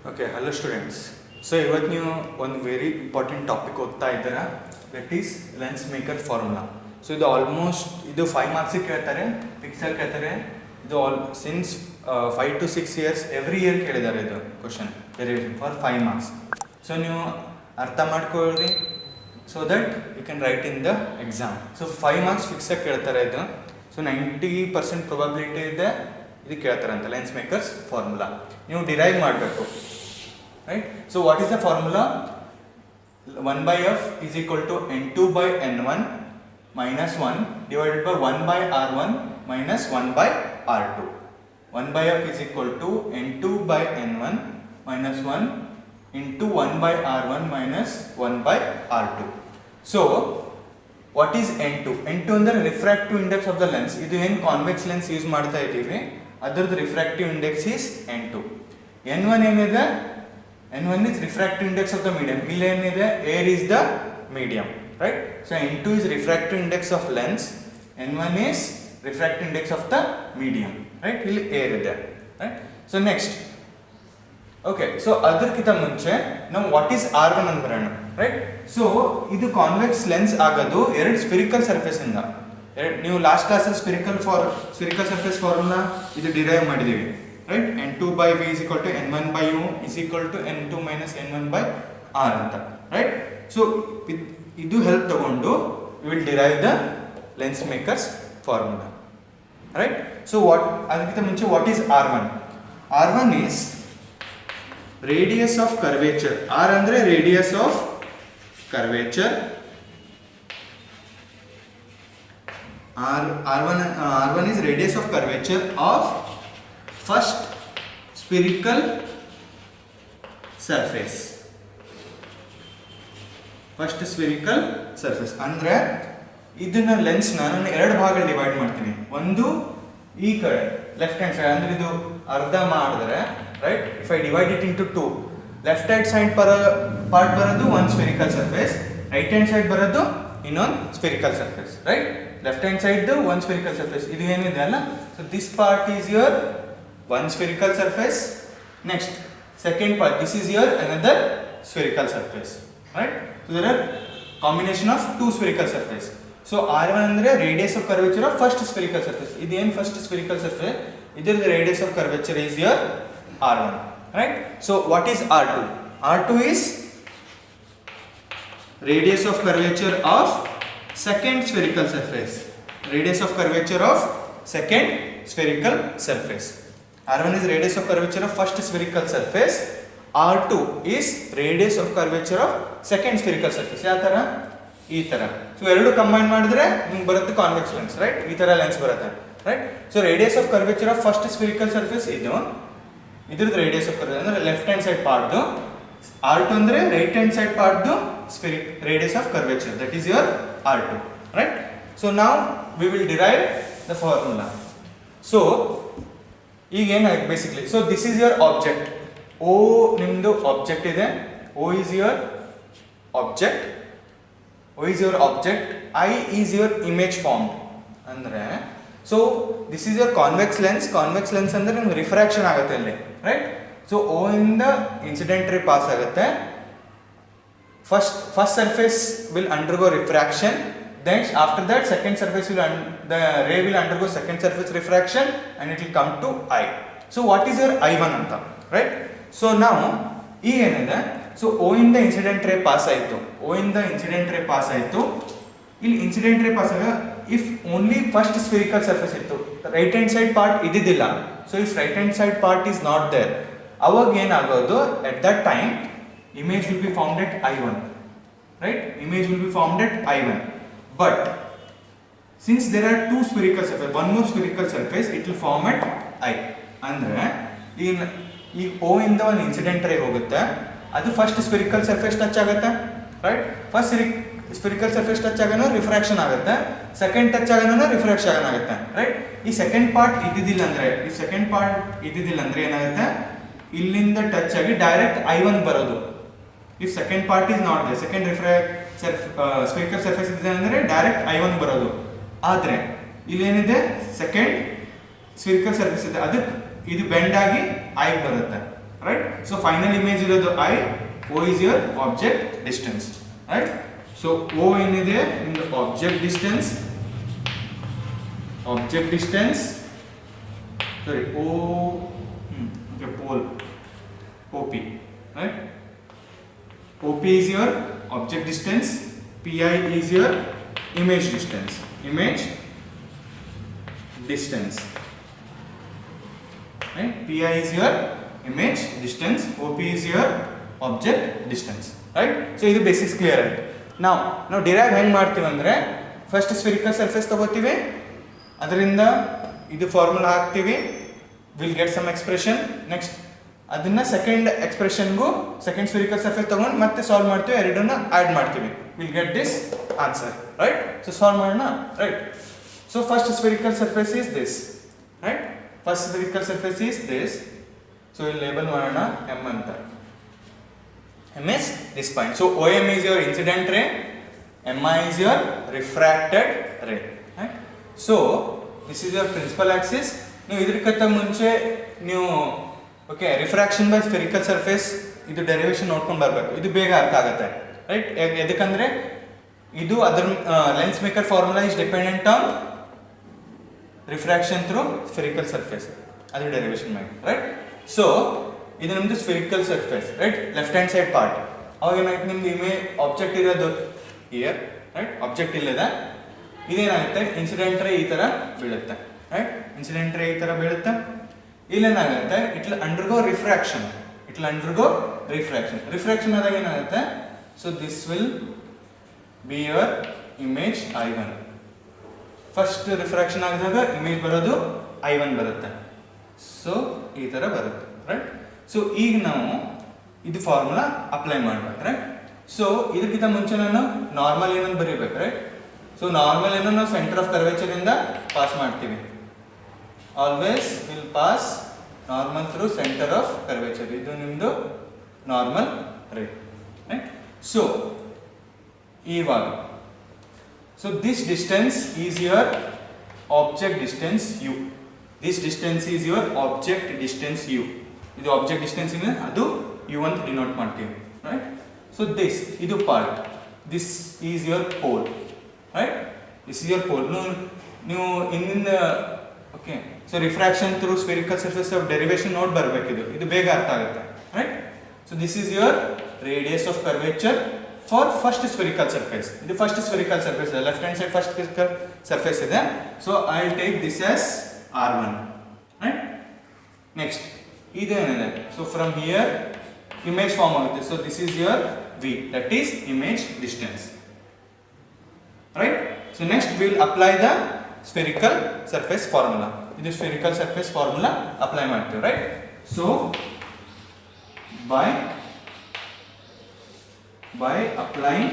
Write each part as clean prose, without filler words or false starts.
Okay hello students. So ಇವತ್ತು ನೀವು ಒಂದು ವೆರಿ ಇಂಪಾರ್ಟೆಂಟ್ ಟಾಪಿಕ್ ಓದ್ತಾ ಇದ್ದೀರಾ, that is lens maker formula. So ಇದು ಆಲ್ಮೋಸ್ಟ್ ಇದು 5 ಮಾರ್ಕ್ಸಿಗೆ ಕೇಳ್ತಾರೆ, ಫಿಕ್ಸಲ್ಲಿ ಕೇಳ್ತಾರೆ. ಇದು since 5 to 6 years every year ಕೇಳಿದ್ದಾರೆ ಇದು question derivation for 5 marks. So ನೀವು ಅರ್ಥ ಮಾಡ್ಕೊಳ್ಳಿ so that you can write in the exam. So 5 marks ಫಿಕ್ಸಾಗಿ ಕೇಳ್ತಾರೆ ಇದು. ಸೊ 90% ಪ್ರೊಬಬಿಲಿಟಿ ಇದೆ ಇದು ಕೇಳ್ತಾರಂತ ಲೆನ್ಸ್ ಮೇಕರ್ಸ್ ಫಾರ್ಮುಲಾ. ನೀವು ಡಿರೈವ್ ಮಾಡಬೇಕು, right? So what is the formula? 1/f is equal to n2 by n1 minus 1 divided by 1 by r1 minus 1 by r2. 1/f is equal to n2 by n1 minus 1 into 1 by r1 minus 1 by r2. So what is n2? n2 ಅಂದರೆ refractive index of the lens. ಇದು ಏನು convex lens use ಮಾಡ್ತಾ ಇದ್ದೀವಿ ಅದರದ್ದು refractive index is n2. n1 ಏನಿದೆ? n1 is refractive index of the medium. ಇಲ್ಲಿ ಏನಿದೆ? air is the medium, right? So n2 is refractive index of lens, n1 is refractive index of the medium, right? ಇಲ್ಲಿ air ಇದೆ, right? So next, okay, so ಅದಕ್ಕಿಂತ ಮುಂಚೆ ನಾವು what is r1 ಅಂತ ಬರೋಣ, right? So ಇದು convex lens ಆಗೋದು ಎರಡು ಸ್ಫೆರಿಕಲ್ ಸರ್ಫೇಸ್ ಇಂದ. ನೀವು ಲಾಸ್ಟ್ ಕ್ಲಾಸಲ್ಲಿ ಸ್ಫೆರಿಕಲ್ ಸರ್ಫೇಸ್ ಫಾರ್ಮುಲಾ ಇದು ಡಿರೈವ್ ಮಾಡಿದ್ದೀವಿ, right? n2 by v is equal to n1 by u is equal to n2 minus n1 by r ಅಂತ, right? So ಇದು ಹೆಲ್ಪ್ ತಗೊಂಡು we will derive the lens makers formula, right? So what ಅದಕ್ಕಿಂತ ಮುಂಚೆ what is r1? r1 is radius of curvature. r ಅಂದ್ರೆ radius of curvature. r1 is radius of curvature of first spherical surface. First spherical surface ಅಂದರೆ ಇದನ್ನ lens ನಾನು ಎರಡು ಭಾಗದಲ್ಲಿ divide ಮಾಡ್ತೀನಿ. ಒಂದು ಈ ಕಡೆ ಲೆಫ್ಟ್ ಹ್ಯಾಂಡ್ ಸೈಡ್, ಅಂದ್ರೆ ಇದು ಅರ್ಧ ಮಾಡಿದ್ರೆ, right? If I divide it into 2, left hand side part ಬರೋದು ಒಂದು spherical surface, right hand side ಬರೋದು ಇನ್ನೊಂದು spherical surface, right? Left hand side ಒಂದು ಸ್ಫೆರಿಕಲ್ ಸರ್ಫೇಸ್ ಇದು ಏನಿದೆ ಅಲ್ಲ, so this part is your one spherical surface. Next, second part, this is your another spherical surface, right? So there are combination of two spherical surface. So r1 andre radius of curvature of first spherical surface. Idu ಏನು first spherical surface, idar radius of curvature is your r1, right? So what is r2? r2 is radius of curvature of second spherical surface. Radius of curvature of second spherical surface. r1 is radius of curvature of first spherical surface. r2 is radius of curvature of second spherical surface. ಯಾವ ತರ? ಈ ತರ. So ಎರಡು combine ಮಾಡಿದ್ರೆ ನಿಮಗೆ ಬರುತ್ತೆ convex lens, right? ಈ ತರ ಲೆನ್ಸ್ ಬರುತ್ತೆ, right? So radius of curvature of first spherical surface ಇದ್ರದ್ದು ರೇಡಿಯಸ್ ಆಫ್ ಕರ್ವೇಚರ್ ಅಂದ್ರೆ left hand side part. r2 ಅಂದ್ರೆ right hand side part radius of curvature, that is your r2, right? So now we will derive the formula. So ಈಗ ಏನಾಗುತ್ತೆ basically, so this is your object. O ನಿಮ್ದು object ಇದೆ, O is your object, O is your object, I is your image formed. ಅಂದರೆ so this is your convex lens. Convex lens ಅಂದರೆ ನಿಮ್ಗೆ refraction ಆಗುತ್ತೆ ಅಲ್ಲಿ, right? So ಓ ಇಂದ incident ray pass ಆಗುತ್ತೆ. First surface will undergo refraction. Then after that second surface the ray will undergo second surface refraction and it will come to I. So what is your I1 anta, right? So now E ಏನಿದೆ, so O ಇಂದ incident ray pass ಆಯಿತು, O ಇಂದ incident ray pass ಆಯಿತು. ಇಲ್ಲಿ incident ray pass ಆಗ if only first spherical surface ಇತ್ತು, right hand side part ಇದ್ದಿದ್ದಿಲ್ಲ. So if right hand side part is not there, ಅವಾಗ ಏನಾಗೋದು, at that time image will be formed at I1, right? Image will be formed at I1. But since there are two spherical surface, one more spherical surface, it will form at I. ಅಂದ್ರೆ ಈ O ಇಂದ ಒಂದು incident ರೇ ಹೋಗುತ್ತೆ, ಅದು first spherical surface touch ಆಗುತ್ತೆ, right? First spherical surface touch ಆಗೋಣ refraction ಆಗುತ್ತೆ, ಸೆಕೆಂಡ್ ಟಚ್ ಆಗೋಣ ರಿಫ್ರಾಕ್ಷನ್ ಆಗುತ್ತೆ, ರೈಟ್? ಈ ಸೆಕೆಂಡ್ ಪಾರ್ಟ್ ಇದ್ದಿದ್ದಿಲ್ಲ ಅಂದ್ರೆ, ಈ ಸೆಕೆಂಡ್ ಪಾರ್ಟ್ ಇದ್ದಿದ್ದಿಲ್ಲ ಅಂದ್ರೆ ಏನಾಗುತ್ತೆ, ಇಲ್ಲಿಂದ ಟಚ್ ಆಗಿ ಡೈರೆಕ್ಟ್ I1 ಬರೋದು. If second part is not there, second spherical surface ಇದೆ ಅಂದರೆ ಡೈರೆಕ್ಟ್ I1 ಬರೋದು. ಆದರೆ ಇಲ್ಲೇನಿದೆ, ಸೆಕೆಂಡ್ ಸ್ಫೆರಿಕಲ್ ಸರ್ಫೇಸ್ ಇದೆ, ಅದಕ್ಕೆ ಇದು ಬೆಂಡ್ ಆಗಿ I ಬರುತ್ತೆ, right? So final image irodu I, O is your object distance, right? So O ಏನಿದೆ ನಿಮ್ದು object distance, sorry, okay, pole, OP, right? OP is your object distance, PI is your image distance, right? PI is your image distance, OP is your object distance, right? So ಇದು basics clear ಆಯ್ತು. ನಾವು derive ಹೆಂಗೆ ಮಾಡ್ತೀವಿ ಅಂದರೆ first spherical surface ತಗೋತೀವಿ, ಅದರಿಂದ ಇದು formula ಹಾಕ್ತೀವಿ, will get some expression. Next ಅದನ್ನ ಸೆಕೆಂಡ್ ಎಕ್ಸ್ಪ್ರೆಷನ್ಗೂ ಸೆಕೆಂಡ್ ಸ್ಫೆರಿಕಲ್ ಸರ್ಫೇಸ್ ತಗೊಂಡು ಮತ್ತೆ ಸಾಲ್ವ್ ಮಾಡ್ತೀವಿ, ಎರಡನ್ನ ಆ್ಯಡ್ ಮಾಡ್ತೀವಿ, will get this answer, right? So solve ಮಾಡೋಣ, right? So first spherical surface is this, right? First spherical surface is this. So ಇಲ್ಲಿ label ಮಾಡೋಣ M ಅಂತ. M is this point. So OM is your incident ray, MI is your refracted ray, right? So this is your principal axis. ನೀವು ಇದಕ್ಕಿಂತ ಮುಂಚೆ ನೀವು okay refraction by spherical surface ಇದು derivation ನೋಡ್ಕೊಂಡು ಬರಬೇಕು, ಇದು ಬೇಗ ಅರ್ಥ ಆಗುತ್ತೆ, ರೈಟ್? ಯಾಕಂದ್ರೆ ಇದು ಅದರ lens maker formula is dependent on refraction through spherical surface, ಅದು ಡೆರಿವೇಶನ್ ಮಾಡಿ, ರೈಟ್? ಸೊ ಇದು ನಿಮ್ದು spherical surface, right? Left hand side part. ಅವಾಗ ಏನಾಯ್ತು, ನಿಮ್ದು ಇಮೇಜ್ ಆಬ್ಜೆಕ್ಟ್ ಇರೋದು ಇಯರ್, ರೈಟ್? ಆಬ್ಜೆಕ್ಟ್ ಇಲ್ಲದ ಇದೇನಾಗುತ್ತೆ, ಇನ್ಸಿಡೆಂಟ್ ರೇ ಈ ಥರ ಬೀಳುತ್ತೆ, ರೈಟ್? ಇನ್ಸಿಡೆಂಟ್ ರೇ ಈ ಥರ ಬೀಳುತ್ತೆ. ಇಲ್ಲೇನಾಗುತ್ತೆ, it will undergo refraction, refraction ಆದಾಗ ಏನಾಗುತ್ತೆ, so this will be your image I1. First refraction ಆಗಿದಾಗ ಇಮೇಜ್ ಬರೋದು I1 ಬರುತ್ತೆ, ಸೊ ಈ ಥರ ಬರುತ್ತೆ, ರೈಟ್? ಸೊ ಈಗ ನಾವು ಇದು ಫಾರ್ಮುಲಾ ಅಪ್ಲೈ ಮಾಡ್ಬೇಕು, ರೈಟ್? ಸೊ ಇದಕ್ಕಿಂತ ಮುಂಚೆ ನಾನು ನಾರ್ಮಲ್ ಏನನ್ನು ಬರೀಬೇಕು, ರೈಟ್? ಸೊ ನಾರ್ಮಲ್ ಏನೋ ನಾವು ಸೆಂಟರ್ ಆಫ್ ಕರ್ವೇಚರ್ ಇಂದ ಪಾಸ್ ಮಾಡ್ತೀವಿ, always will pass normal through centre of curvature. ಇದು ನಿಮ್ಮದು ನಾರ್ಮಲ್ ರೈಟ್, ರೈಟ್? ಸೊ ಇವಾಗ so this distance is your object distance U. This distance is your object distance U. ಇದು object distance ಇದೆ, ಅದು U ಅಂತ denote ಮಾಡ್ತೀವಿ, right? So this ಇದು part, this is your pole, right? This is your pole. ನೀವು ಇನ್ನಿಂದ okay so refraction through spherical surface of derivation ನೋಡಿ ಬರಬೇಕು, ಇದು ಬೇಗ ಅರ್ಥ ಆಗುತ್ತೆ, right? So this is your radius of curvature for first spherical surface. ಇದು ಫಸ್ಟ್ ಸ್ಫೆರಿಕಲ್ ಸರ್ಫೇಸ್ ಇದೆ, left hand side first spherical surface ಇದೆ. So I will take this as R1, right? Next ಇದೇನಿದೆ, so from here image form ಆಗುತ್ತೆ. So this is your V, that is image distance, right? So next we will apply the spherical surface formula. ಇದು spherical surface formula apply ಮಾಡ್ತೀವಿ, right? So by applying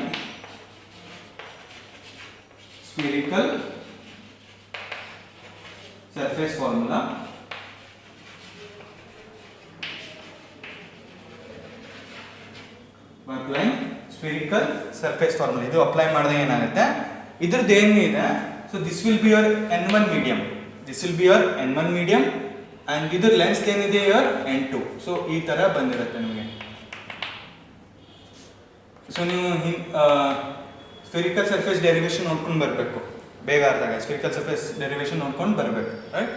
spherical surface formula, spherical surface formula ಇದು apply ಮಾಡಿದಾಗ ಏನಾಗುತ್ತೆ, ಇದ್ರದ್ದು ಏನಿದೆ, so this will be your N1 medium, and ಇದ್ರ lens ಏನಿದೆ your N2. So ಈ ಥರ ಬಂದಿರುತ್ತೆ ನಿಮಗೆ. ಸೊ ನೀವು ಸ್ಫೆರಿಕಲ್ ಸರ್ಫೇಸ್ ಡೆರಿವೇಶನ್ ನೋಡ್ಕೊಂಡು ಬರಬೇಕು, ಬೇಗ ಅರ್ಥ ಆಗ ಸ್ಫೆರಿಕಲ್ ಸರ್ಫೇಸ್ ಡೆರಿವೇಶನ್ ನೋಡ್ಕೊಂಡು ಬರಬೇಕು, right?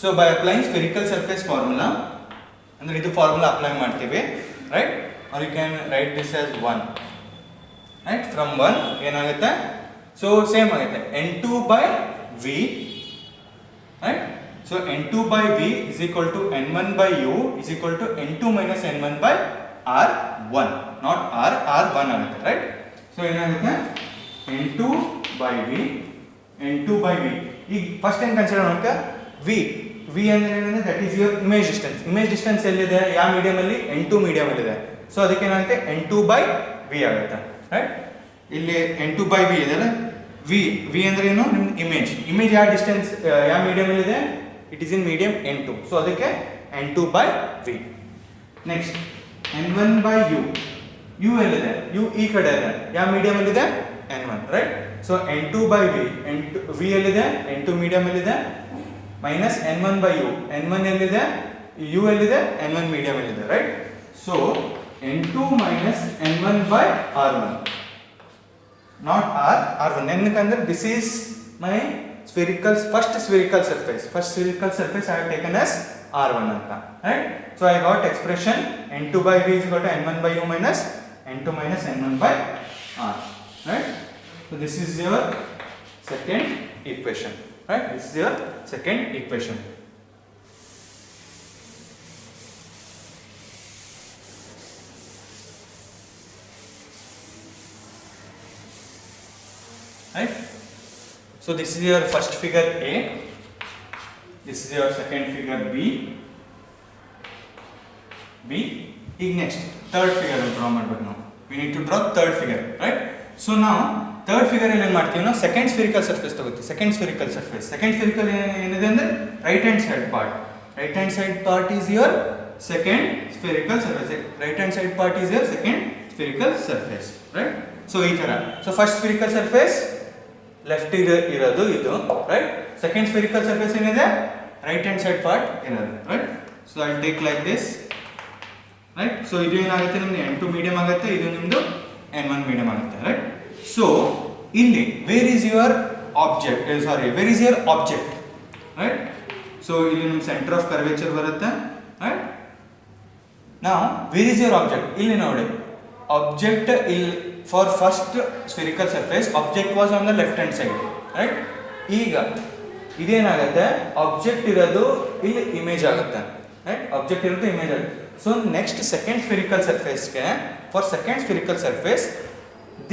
So by applying spherical surface formula, ಅಂದರೆ ಇದು ಫಾರ್ಮುಲಾ ಅಪ್ಲೈ ಮಾಡ್ತೀವಿ, right? or you can write this as 1, right? From 1 ಏನಾಗುತ್ತೆ, so same ಆಗುತ್ತೆ N2 by V, right? So N2 by V is equal to N1 by U is equal to N2 minus N1 by R1, not R1 ಆಗುತ್ತೆ, right? So ಏನಾಗುತ್ತೆ N2 by V, ಈಗ first ಏನು consider ಮಾಡೋಕೆ V ಅಂದ್ರೆ ಏನಂದ್ರೆ that is your image distance ಎಲ್ಲಿದೆ, ಯಾವ ಮೀಡಿಯಮಲ್ಲಿ, N2 ಮೀಡಿಯಮಲ್ಲಿದೆ. So ಅದಕ್ಕೆ ಏನಾಗುತ್ತೆ N2 by V ಆಗುತ್ತೆ, ರೈಟ್? ಇಲ್ಲಿ N2 by V ಇದೆಲ್ಲ, V ಅಂದ್ರೆ ಏನು, ನಿಮ್ದು ಇಮೇಜ್ ಯಾವ ಡಿಸ್ಟೆನ್ಸ್ ಯಾವ ಮೀಡಿಯಮಲ್ಲಿದೆ, it is in medium N2. So ಅದಕ್ಕೆ N2 by V. Next N1 by U ಎಲ್ಲಿದೆ, U ಈ ಕಡೆ ಇದೆ, ಯಾವ ಮೀಡಿಯಮಲ್ಲಿದೆ, N1, right? So N2 by V ಎಲ್ಲಿದೆ, N2 ಮೀಡಿಯಮಲ್ಲಿದೆ, minus N1 by U, N1 ಎಲ್ಲಿದೆ, ಯು ಎಲ್ಲಿದೆ, n1 ಮೀಡಿಯಂ ಎಲ್ಲಿದೆ, right. So n2 minus n1 by r1, not r1. ఎందుకంటే this is my first spherical surface I have taken as r1 anta, right. So I got expression n2 by v is equal to n1 by u minus n2 minus n1 by r, right. So this is your second equation, right. This is your second equation. Right. So this is your first figure A, this is your second figure B. ಈಗ next third figure draw ಮಾಡಬೇಕು ನಾವು. We need to draw third figure, right. So now third figure ಅಲ್ಲಿ ಏನು ಮಾಡ್ತೀವಿ ನಾವು, second spherical surface ತಗೋತೀವಿ. second spherical ಏನಿದೆ ಅಂದ್ರೆ right hand side part is your second spherical surface. right hand side part is your second spherical surface, right. So ಈ ತರ, so first spherical surface left ಇರೋದು ಇದು, ರೈಟ್. ಸೆಕೆಂಡ್ ಸ್ಫೆರಿಕಲ್ ಸರ್ಫೇಸ್ ಏನಿದೆ, right hand side part ಇರೋದು, right. So I take like this, right. So ಇದು ಏನಾಗುತ್ತೆ, ನಿಮ್ದು n2 medium ಆಗುತ್ತೆ, ಇದು ನಿಮ್ಮದು n1 ಮೀಡಿಯಂ ಆಗುತ್ತೆ, ರೈಟ್. ಸೊ ಇಲ್ಲಿ where is your object, right. So ಇಲ್ಲಿ ನಿಮ್ಮ ಸೆಂಟರ್ ಆಫ್ ಕರ್ವೇಚರ್ ಬರುತ್ತೆ, ರೈಟ್. ನಾವು ವೇರ್ ಈಸ್ ಯುವರ್ ಆಬ್ಜೆಕ್ಟ್, ಇಲ್ಲಿ ನೋಡಿ object for first spherical surface object was on the left hand side, right. ಈಗ ಇದೇನಾಗುತ್ತೆ, object ಇರೋದು ಇಲ್ಲಿ ಇಮೇಜ್ ಆಗುತ್ತೆ, ರೈಟ್. ಆಬ್ಜೆಕ್ಟ್ ಇರೋದು ಇಮೇಜ್ ಆಗುತ್ತೆ. ಸೊ ನೆಕ್ಸ್ಟ್ ಸೆಕೆಂಡ್ ಸ್ಫೆರಿಕಲ್ ಸರ್ಫೇಸ್ಗೆ, for second spherical surface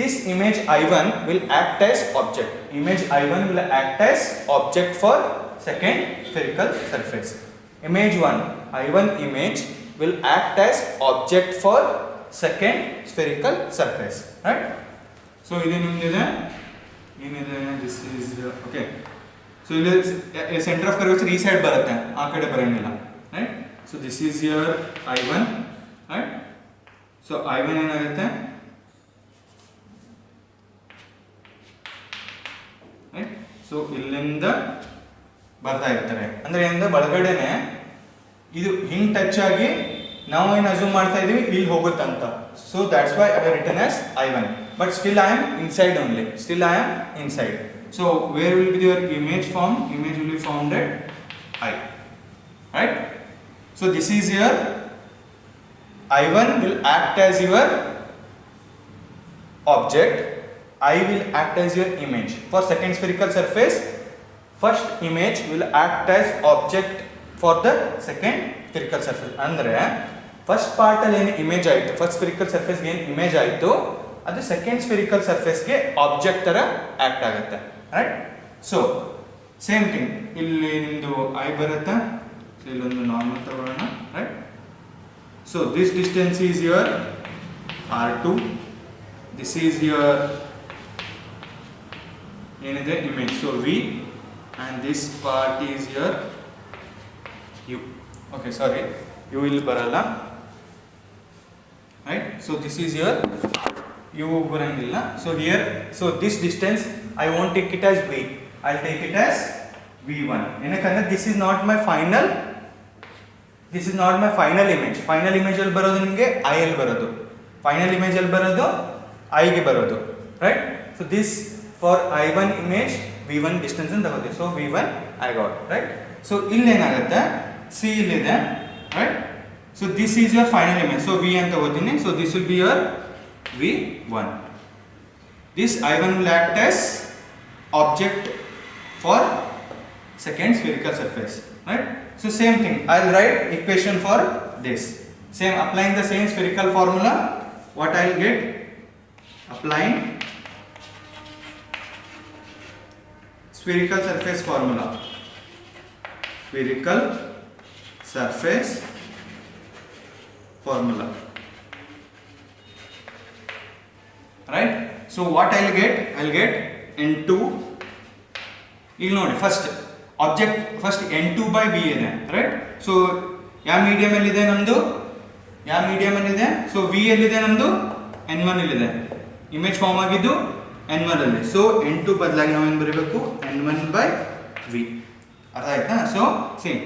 this image I1 will act as object. Image I1 will act as object for second spherical surface. Image 1, I1 image will act as object for second spherical surface, right. So ಇದು ನಿಮ್ಮದಿದೆ, ಏನಿದೆ, this is okay. So ಇಲ್ಲಿ center of curvature ಈ side ಬರುತ್ತೆ, ಆ ಕಡೆ ಬರಂಗಿಲ್ಲ, right. So this is your I1, right. So I1 ಏನಾಗುತ್ತೆ, right. So ಇಲ್ಲಿಂದ ಬರ್ತಾ ಇರ್ತಾರೆ, ಅಂದ್ರೆ ಏನಿದೆ ಬಳಗಡೆನೆ ಇದು ಹಿಂಗ್ ಟಚ್ ಆಗಿ ನಾವು ಏನು ಅಸ್ಯೂಮ್ ಮಾಡ್ತಾ ಇದೀವಿ ಇಲ್ಲಿ ಹೋಗುತ್ತಂತ. So that's why I written as I1, but still I am inside only, so where will be your image will be formed at I, right. So this is your I1 will act as your object, I will act as your image. For second spherical surface, first image will act as object for the second spherical surface. ಅಂದ್ರೆ first part ಅಲ್ಲಿ ಏನು image ಆಯಿತು, first spherical ಸರ್ಫೇಸ್ಗೆ ಏನು image ಆಯಿತು, ಅದು second spherical ಸರ್ಫೇಸ್ಗೆ object ತರ act ಆಗುತ್ತೆ, ರೈಟ್. ಸೊ ಸೇಮ್ ಥಿಂಗ್ ಇಲ್ಲಿ ನಿಮ್ಮದು ಐ ಬರುತ್ತೆ, ಇಲ್ಲೊಂದು ನಾರ್ಮಲ್ ತಗೊಳ್ಳೋಣ, right. So this distance is your R2, this is your ಏನಿದೆ image, so V, and this part is your U. Okay, sorry, U ಇಲ್ಲಿ ಬರಲ್ಲ, right. So this is your U ಬರಂಗಿಲ್ಲ. So here, so this distance I won't take it as V, I'll take it as V1. ಏನಕಂದ್ರೆ this is not my final image. Final image ಅಲ್ಲಿ ಬರೋದು ನಿಮಗೆ I ಅಲ್ಲಿ ಬರೋದು, final image ಅಲ್ಲಿ ಬರೋದು I ಗೆ ಬರೋದು, right. So this for I1 image V1 distance ಅಂತ ತಗೋತೀವಿ, so V1 I got, right. So ಇಲ್ಲಿ ಏನಾಗುತ್ತೆ, C ಇಲ್ಲಿದೆ, right. So this is your final image, so V ಅಂತ ತಗೋತೀನಿ, so this will be your V1. This I1 will act as object for second spherical surface, right. So same thing, I'll write equation for this, same applying the same spherical formula. What I'll get, applying spherical surface formula, spherical surface formula, right. So what I'll get n2, ಈಗ ನೋಡಿ first object first n2 by v ಇದೆ, right. So ಯಾವ medium ಎಲ್ಲಿದೆ ನಮ್ಮದು, so v ಎಲ್ಲಿದೆ ನಮ್ಮದು, n1 ಇಲ್ಲಿದೆ, image form ಆಗಿದ್ದು n1 ಅಲ್ಲಿ. ಸೊ n2 ಬದಲಾಗಿ ನಾವು ಏನು ಬರೀಬೇಕು, n1 by v, ಅರ್ಥ ಆಯ್ತಾ. So same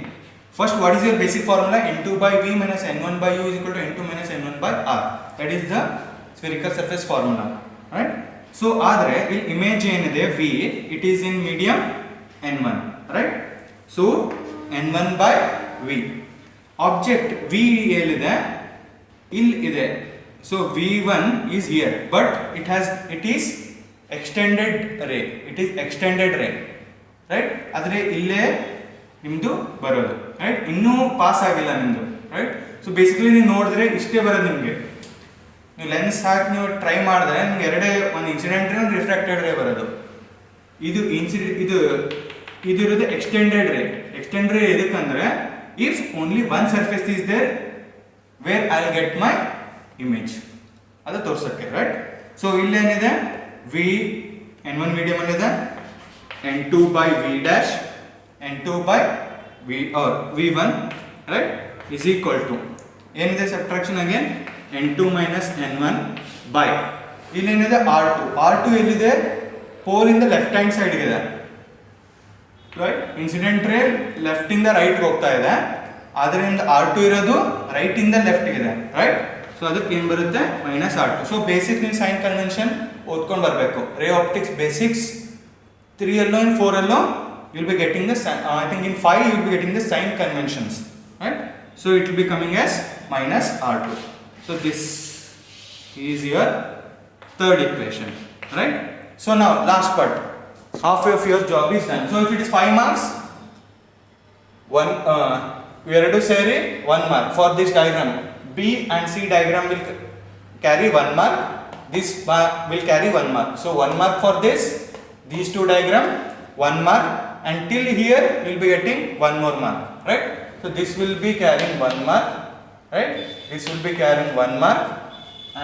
first what is your basic formula? N2 by V minus N1 by U is equal to N2 minus N1 by R. That is the spherical surface formula, right? So ಆದರೆ ಇಲ್ಲಿ image ಏನಿದೆ V, it is in medium N1, right? So N1 by V. Object V ಎಲ್ಲಿದೆ? ಇಲ್ಲಿ ಇದೆ. So V1 is here, but it is extended ray. It is extended ray, right? ಆದರೆ ಇಲ್ಲೇ ನಿಮ್ಮದು ಬರೋದು, ರೈಟ್? ಇನ್ನೂ ಪಾಸ್ ಆಗಿಲ್ಲ ನಿಮ್ಮದು, ರೈಟ್? ಸೊ ಬೇಸಿಕಲಿ ನೀವು ನೋಡಿದ್ರೆ ಇಷ್ಟೇ ಬರೋದು ನಿಮಗೆ. ನೀವು ಲೆನ್ಸ್ ಹಾಕಿ ನೀವು ಟ್ರೈ ಮಾಡಿದ್ರೆ ನಿಮ್ಗೆ ಎರಡೇ, ಒಂದು ಇನ್ಸಿಡೆಂಟ್ ರೇ, ಒಂದು ರಿಫ್ರಾಕ್ಟೆಡ್ ರೇ ಬರೋದು. ಇದು ಇರೋದು ಎಕ್ಸ್ಟೆಂಡೆಡ್ ರೇ. ಎಕ್ಸ್ಟೆಂಡೆಡ್ ರೇ ಎದಕ್ಕಂದ್ರೆ if only one surface is there where I will get my image, ಅದು ತೋರ್ಸೋಕ್ಕೆ, ರೈಟ್? ಸೊ ಇಲ್ಲೇನಿದೆ? ವಿ N1 ಮೀಡಿಯಮ್ ಅಲ್ಲಿದೆ, N2 by V dash, N2 by V or V1, right, is equal to ಏನಿದೆ subtraction again N2 minus N1 by ಇಲ್ಲೇನಿದೆ R2. R2 ಎಲ್ಲಿದೆ? Pole ಇಂದ left hand side ಇದೆ, right? Incident ರೇ left ಇಂದ right ಹೋಗ್ತಾ ಇದೆ, ಆದ್ರಿಂದ R2 ಇರೋದು ರೈಟ್ ಇಂದ ಲೆಫ್ಟ್ ಇದೆ, ರೈಟ್? ಸೊ ಅದಕ್ಕೆ ಏನು ಬರುತ್ತೆ? Minus R2. ಸೊ ಬೇಸಿಕ್ ನೀವು ಸೈನ್ ಕನ್ವೆನ್ಷನ್ ಓದ್ಕೊಂಡು ಬರಬೇಕು. ರೇ ಆಪ್ಟಿಕ್ಸ್ ಬೇಸಿಕ್ಸ್ 3 ಅಲ್ಲೋ ಇನ್ 4 ಅಲ್ಲೋ you will be getting the I think in 5 you will be getting the sign conventions, right? So it will be coming as minus R2. So this is your third equation, right? So now last part, half of your job is done. So if it is 5 marks, one we are to say 1 mark for this diagram. B and C diagram will carry 1 mark, this will carry 1 mark. So 1 mark for this, these two diagram 1 mark, and till here you will be getting 1 more mark, right? So this will be carrying 1 mark, right? This will be carrying 1 mark,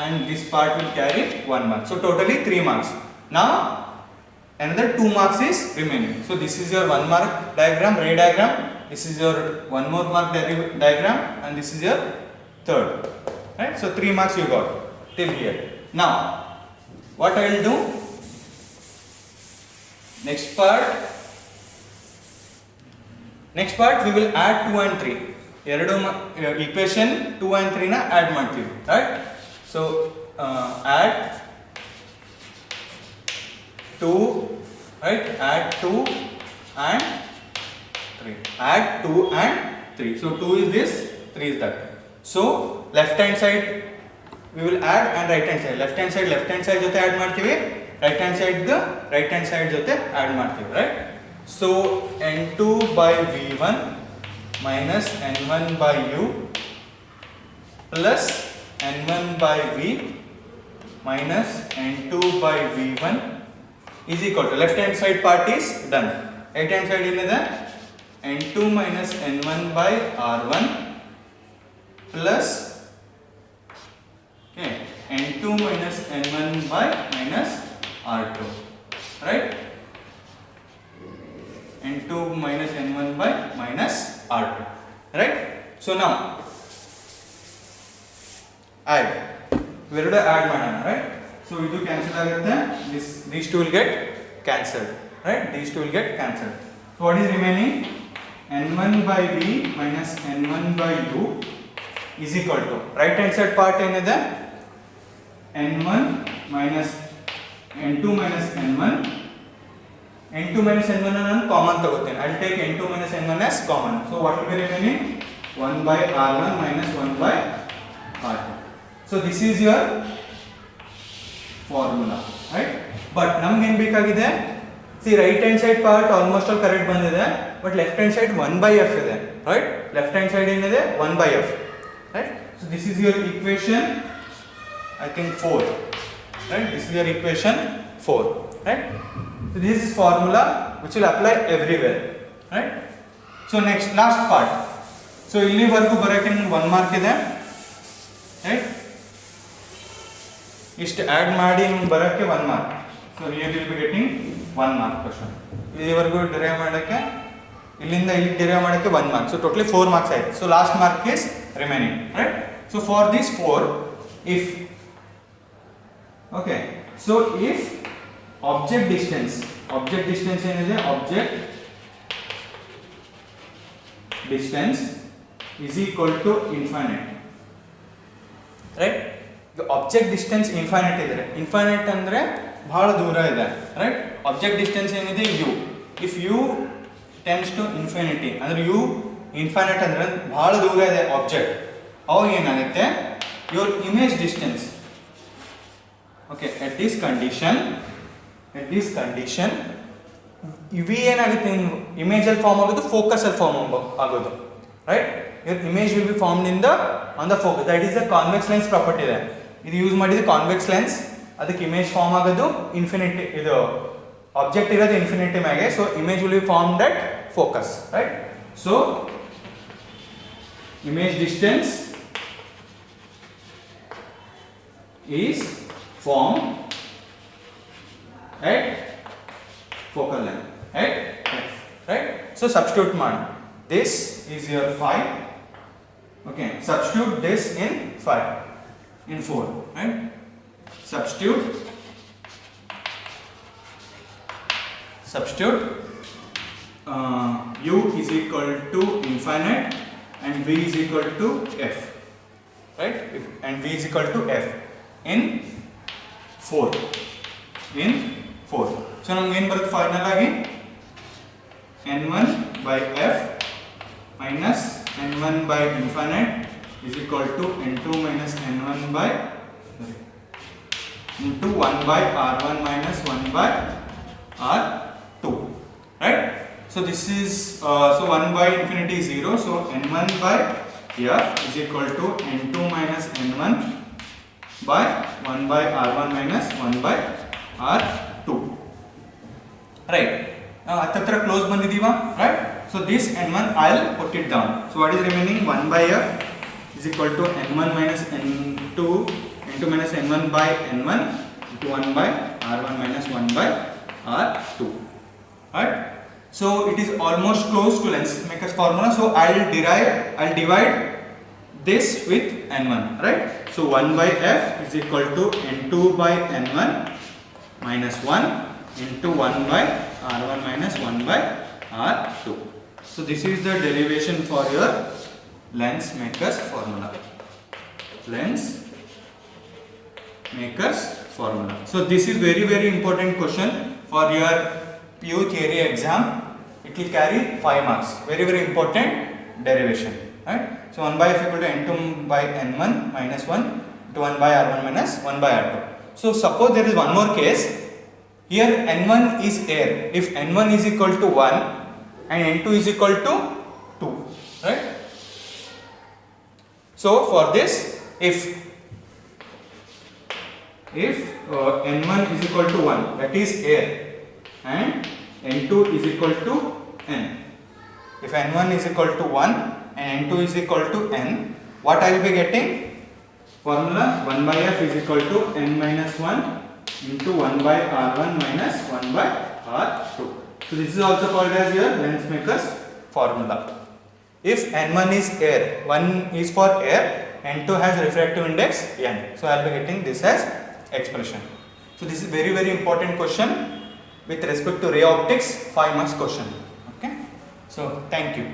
and this part will carry 1 mark. So totally 3 marks. Now another 2 marks is remaining. So this is your 1 mark diagram, ray diagram. This is your 1 more mark diagram, and this is your third, right? So 3 marks you got till here. Now what I will do? Next part we will add 2 and 3. ಎರಡು equation 2 and 3 ನ add ಮಾಡ್ತೀವಿ, right? So add 2, right? Add 2 and 3. Add 2 and 3. So 2 is this, 3 is that. So left hand side we will add and right hand side. Left hand side ಜೊತೆ add ಮಾಡ್ತೀವಿ, right hand side ಜೊತೆ add ಮಾಡ್ತೀವಿ, right? So N2 by V1 minus N1 by U plus N1 by V minus N2 by V1 is equal to, left hand side part is done. Right hand side ಏನಿದೆ? N2 minus N1 by R1 plus N2 minus N1 by minus R2, right? N2 minus N1 by minus R2, right? So now add, ಇವೆರಡು add ಮಾಡೋಣ, right? So ಇದು cancel ಆಗುತ್ತೆ, these two will get cancelled, right? These two will get cancelled. So what is remaining? N1 by V minus N1 by U is equal to, right hand side part ಏನಿದೆ? N1 minus N2 minus N1. N2 minus N1 ನಾನು common ತಗೋತೀನಿ. I will take N2 minus N1 as common. So what will be remaining? 1 by R1 minus 1 by R2. So this is your formula, right? But ನಮಗೆ ಏನು ಬೇಕಾಗಿದೆ? See, right hand side part almost all correct ಬಂದಿದೆ, but left hand side 1 by f ಇದೆ, right? Left hand side ಏನಿದೆ? 1 by f, right? So this is your equation, I think 4, right? This is your equation 4, right? So this is formula which will apply everywhere, right? So next, last part. So ಇಲ್ಲಿವರೆಗೂ ಬರೋಕ್ಕೆ ನಿಮ್ಗೆ 1 mark ಇದೆ, right? ಇಷ್ಟು add ಮಾಡಿ ನಿಮ್ಗೆ ಬರೋಕ್ಕೆ 1 mark. So real will be getting 1 mark question. ಇಲ್ಲಿವರೆಗೂ derive ಮಾಡೋಕ್ಕೆ, ಇಲ್ಲಿಂದ ಇಲ್ಲಿ ಡಿರೈವ್ ಮಾಡೋಕ್ಕೆ 1 ಮಾರ್ಕ್. ಸೊ ಟೋಟಲಿ 4 ಮಾರ್ಕ್ಸ್ ಆಯಿತು. So last mark is remaining, right? So for this 4, if okay, so if object distance ಏನಿದೆ, object distance is equal to infinite, right? The object distance infinite idare, infinite andre ಬಹಳ ದೂರ ಇದೆ, right? Object distance ಏನಿದೆ u, if u tends to infinity ಅಂದ್ರೆ u infinite ಅಂದ್ರೆ ಬಹಳ ದೂರ ಇದೆ ಆಬ್ಜೆಕ್ಟ್, ಅವಾಗ ಏನಾಗುತ್ತೆ your image distance, okay, at this condition v ಏನಾಗುತ್ತೆ ಇಮೇಜ್ ಅಲ್ಲಿ ಫಾರ್ಮ್ ಆಗೋದು ಫೋಕಸ್ ಅಲ್ಲಿ ಫಾರ್ಮ್ ಆಗೋದು, right? your image will be formed on the focus, that is the convex lens property ಇದೆ, ಇದು ಯೂಸ್ ಮಾಡಿದ್ರೆ ಕಾನ್ವೆಕ್ಸ್ ಲೆನ್ಸ್, ಅದಕ್ಕೆ ಇಮೇಜ್ ಫಾರ್ಮ್ ಆಗೋದು ಇನ್ಫಿನಿಟಿ, ಇದು ಆಬ್ಜೆಕ್ಟ್ ಇರೋದು ಇನ್ಫಿನಿಟಿ ಮ್ಯಾಗೆ, so image will be formed at focus, right? So image distance is form at focal length at f, right? So substitute ಮಾಡಿ, this is your 5, okay, substitute this in 5 in 4, right? substitute u is equal to infinite and v is equal to f, right? And v is equal to f in 4, so ನಮಗೆ ಏನು ಬರುತ್ತೆ final ಆಗಿ n1 by f minus n1 by infinite is equal to n2 minus n1 by into 1 by r1 minus 1 by r2, right? So this is so 1 by infinity is 0, so n1 by f is equal to n2 minus n1 by 1 by r1 minus 1 by r2, right? ಹತ್ತತ್ರ close ಬಂದಿದೀವಾ, right? So this n1 I'll put it down, so what is remaining, 1 by f is equal to n1 minus n2 minus n1 by n1 into 1 by r1 minus 1 by r2, right? So it is almost close to Lensmaker's formula, so I'll divide this with n1, right? So 1 by f is equal to n2 by n1 minus 1 into 1 by r1 minus 1 by r2. So this is the derivation for your Lensmaker's formula. Lensmaker's formula. So this is very important question for your PU theory exam. It will carry 5 marks. Very important derivation, right? So 1 by f equal to n2 by n1 minus 1 to 1 by r1 minus 1 by r2. So suppose there is one more case. Here n1 is air. If n1 is equal to 1 and n2 is equal to 2, right? So for this, if n1 is equal to 1, that is air, and n2 is equal to n. If n1 is equal to 1 and n2 is equal to n, what I will be getting? Formula 1 by f is equal to n minus 1 into 1 by r1 minus 1 by r2. So this is also called as your Lensmaker's formula. If n1 is air, 1 is for air, n2 has refractive index n. So I will be getting this as expression. So this is very important question with respect to ray optics, 5 marks question. Okay. So thank you.